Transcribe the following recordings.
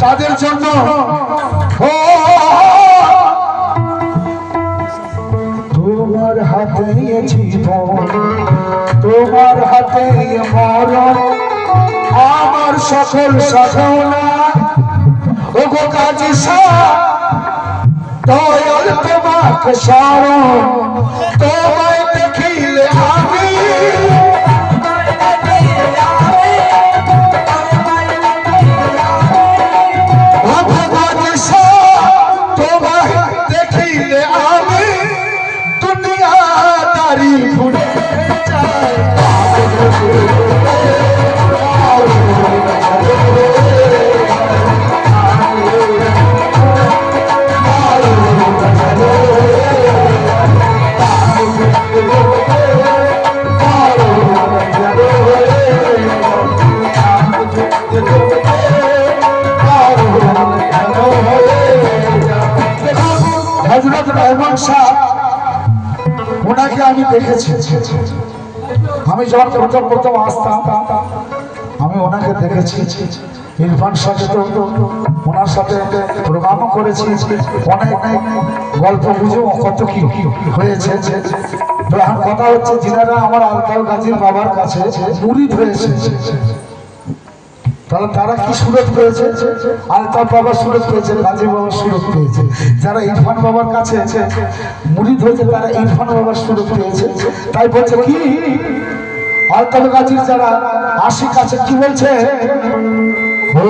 তাদের জন্য তোমার হাতে জীবন, তোমার হাতে মরণ, আমার সকল সাধনা ওগো কাজী দয়াল তোমাকে শরণ, তোমায় দেখিলে আমি হযরত রহমান শাহ ওনাকে আমি দেখেছি। আমি যখন প্রথম আসতাম আমি ওনাকে দেখেছি। ইরফান সাথে তো ওনার সাথে প্রোগ্রামও করেছি, অনেক গল্প গুজব কত কি হয়েছে। তো এখন কথা হচ্ছে যিনারা আমার আলতাফ গাজীর বাবার কাছে মুরিদ হয়েছে তাহলে তারা কি সুরত পেয়েছে? আলতাফ বাবা সুরত পেয়েছে, গাজী বাবা সুরত পেয়েছে। যারা ইরফান বাবার কাছে মুরিদ হয়েছে তারা ইরফান বাবার সুরত পেয়েছে। তাই বলছে কি আলতাফ গাজীর যারা আশিক আছে কি বলছে, ও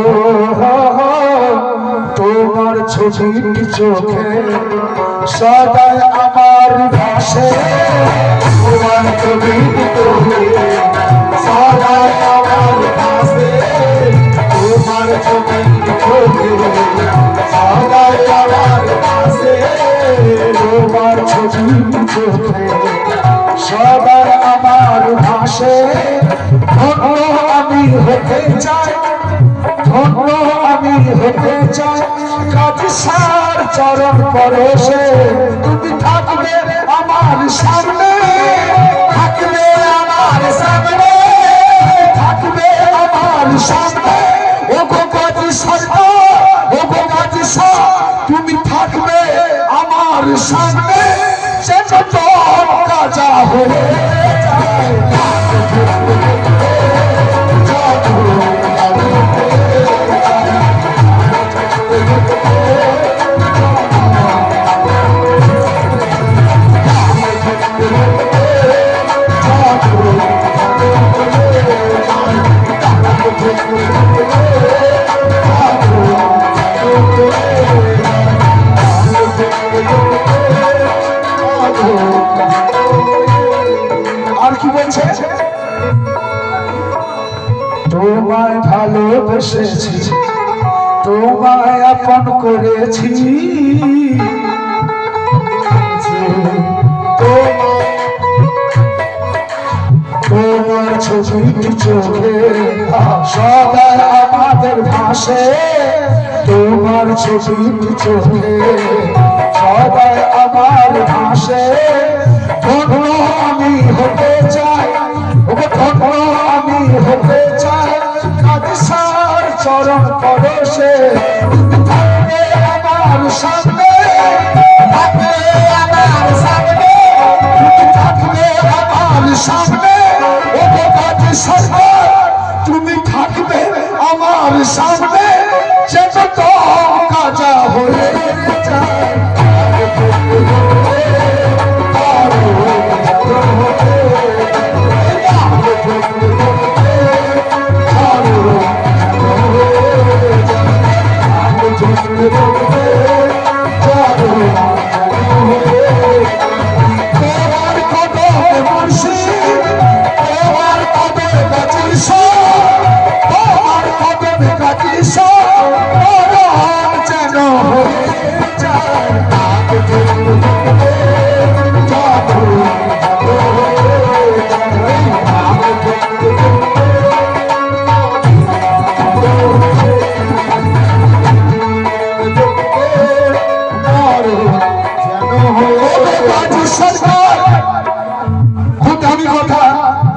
তোমার ছবিটি চোখে সদাই আমার ভাসে, তোমার ছবিটি চোখে সদাই আমার ভাসে, তোমার ছবিটি চোখে সদাই আমার ভাসে, তোমার ছবিটি চোখে সদাই আমার ভাসে। ধন্য আমি হতে চাই, ধন্য আমি হতে চাই কাজী শাহর চরণ পরশে। তুমি থাকবে আমার সামনে, থাকবে আমার সামনে, থাকবে আমার সামনে। ও গো কাজী সরকার, ও গো কাজী শাহ, তুমি থাকবে আমার সামনে। সে যত কাজা হয়ে যায় তোমায় ভালোবেসেছি, তোমায় আপন করেছি, তোমার ছবিটি চোখে সদাই আমাদের ভাসে, তোমার ছবিটি চোখে সদাই আমার ভাসে। ধন্য আমি হতে চাই, ধন্য আমি হতে চাই কাজী শাহর চরণ পরশে। থাকবে আমার সামনে, থাকবে আমার সামনে, থাকবে আমার সামনে। ও কাজী সরকার তুমি থাকবে আমার সামনে। সে যত কাজা হয়ে যায়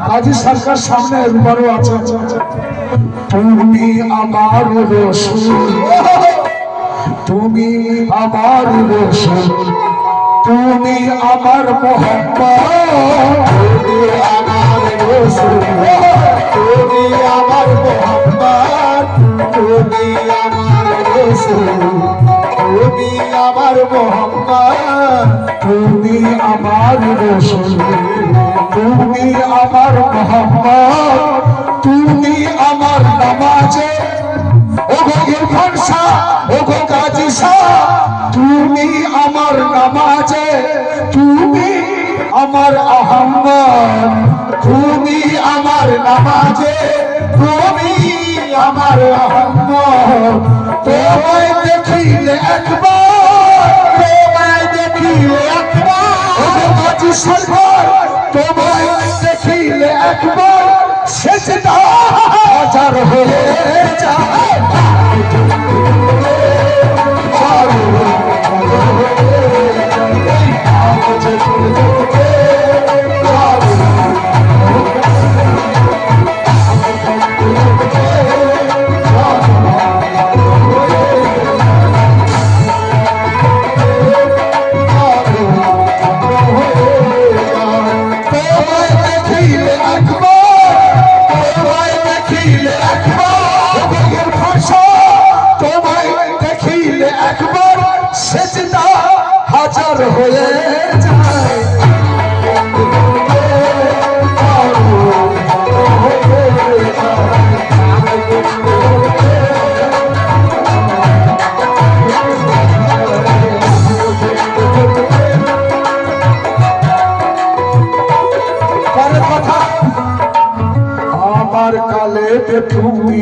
কাজী সরকার সামনে বড় আছে। তুমি আমার রসুল, তুমি আমার রসুল, তুমি আমার মোহাম্মদ, তুমি আমার রসুল, তুমি আমার মোহাম্মদ, তুমি আমার রসুল, তুমি আমার মোহাম্মদ, তুমি আমার রসুল, তুমি আমার মোহাম্মদ, তুমি আমার নামাজে। ও গো ইরফান শাহ, ও গো কাজী শাহ, তুমি আমার নামাজে, তুমি আমার আহম্মদ, তুমি আমার নামাজে, তুমি আমার আহম্মদ। তোমায় দেখিলে একবার, তোমায় দেখিলে একবার, ও গো কাজী সরকার তোমায় দেখিলে একবার সেজদা হাজার হয়ে যায়। হাজার হয়ে যায় আমার কালে তুমি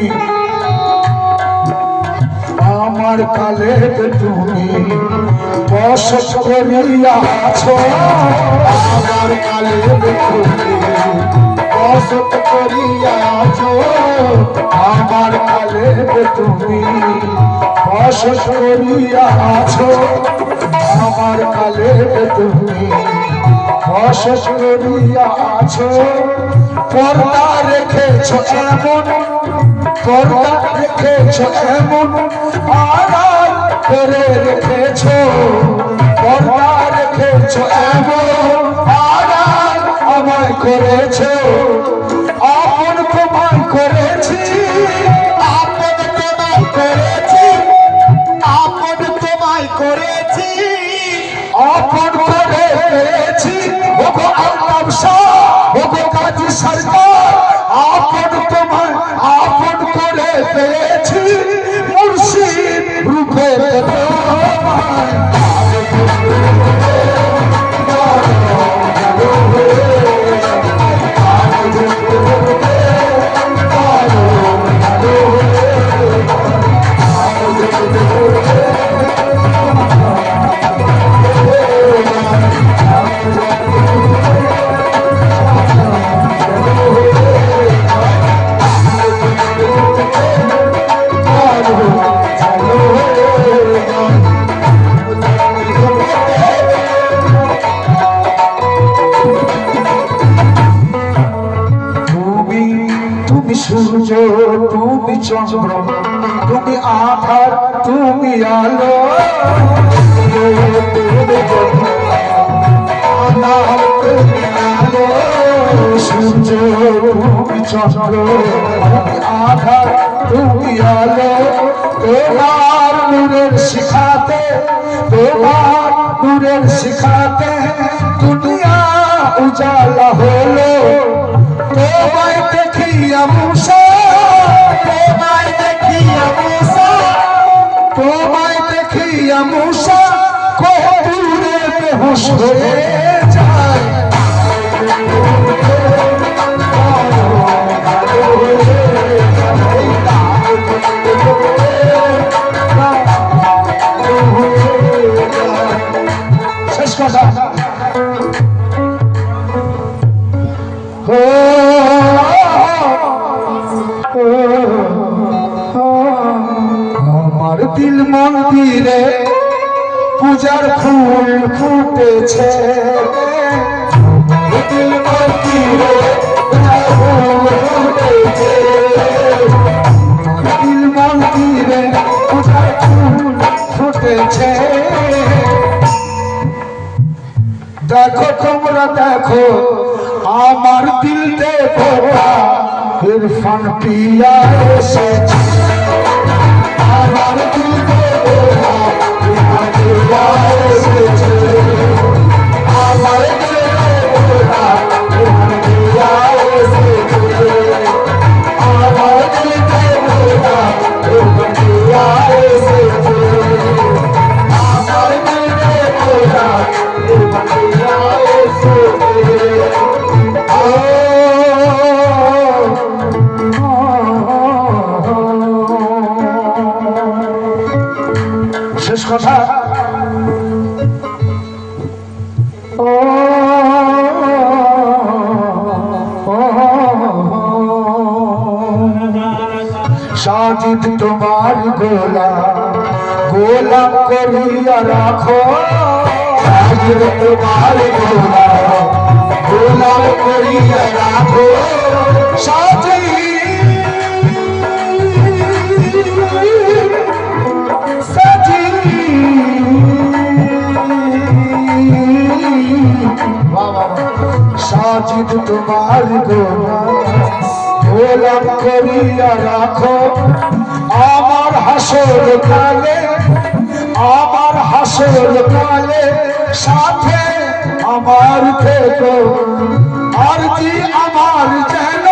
আমার কালে তুমি বসত করিয়াছো আমার কালে তুমি বসত করিয়াছো আমার কালে তুমি বসত করিয়াছো আমার কালে তুমি বসত করিয়াছো পর্দা রেখেছো এমন পর্দা রেখেছো এমন আড়াল করে রেখেছো পর্দা রেখেছো এমন আড়াল আমায় করেছো আপন তোমায় করেছি আপন তোমায় করেছি আপন তোমায় করেছি আপন করে পেয়েছি ওগো আল্লাহ শাহ ওগো কাজী সরকার আপন তোমায় আপন করে পেয়েছি মুর্শিদ রূপে তোমায় সূর্য তুমি চন্দ্র তুমি আধার তুমি আলো সূর্য তুমি চন্দ্র তুমি আধার তুমি আলো তোমার নূরের শিখাতে তোমার নূরের শিখাতে দুনিয়া উজালা হলো তোমায় দেখিয়া মুসা তোমায় দেখিয়া মুসা তোমায় দেখিয়া মুসা কবুরে বেহুশ হয়ে যায় শেষ কথা আমার দিল মন্দিরে পূজার ফুল ফুটেছে দিল মন্দিরে পূজার ফুল ফুটেছে দিল মন্দিরে পূজার ফুল ফুটেছে দেখো তোমরা দেখো আমার দিল দেখো ইরফান পিয়া এসেছে আমার দিল দেখো ইরফান পিয়া এসেছে আমার দিল দেখো ইরফান পিয়া এসেছে আমার দিল দেখো ইরফান পিয়া এসেছে আমার দিল দেখো ইরফান পিয়া এসেছে শেষ কথা সাজিদ তোমার গোলা গোলাম করিয়া রাখো সাজিদ তোমার গোলা গোলাম করিয়া রাখো সাজিদ সাজিদ তোমার গোলাম করিয়া রাখো আমার হাসর কালে আমার আসল কালে সাথে আমার থেকো আর জি আমার যেন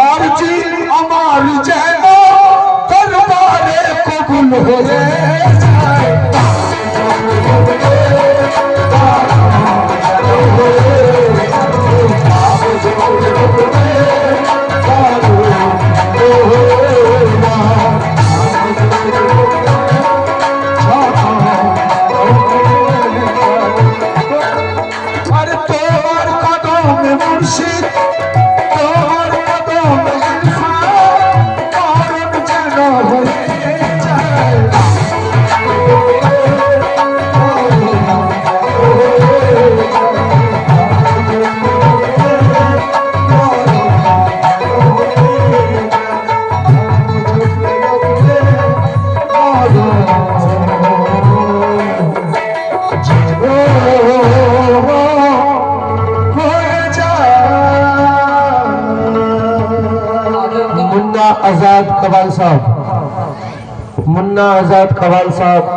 আর জি আমার যেন দরবারে কবুল হয়ে যায় मुन्ना आजाद कवाल साहब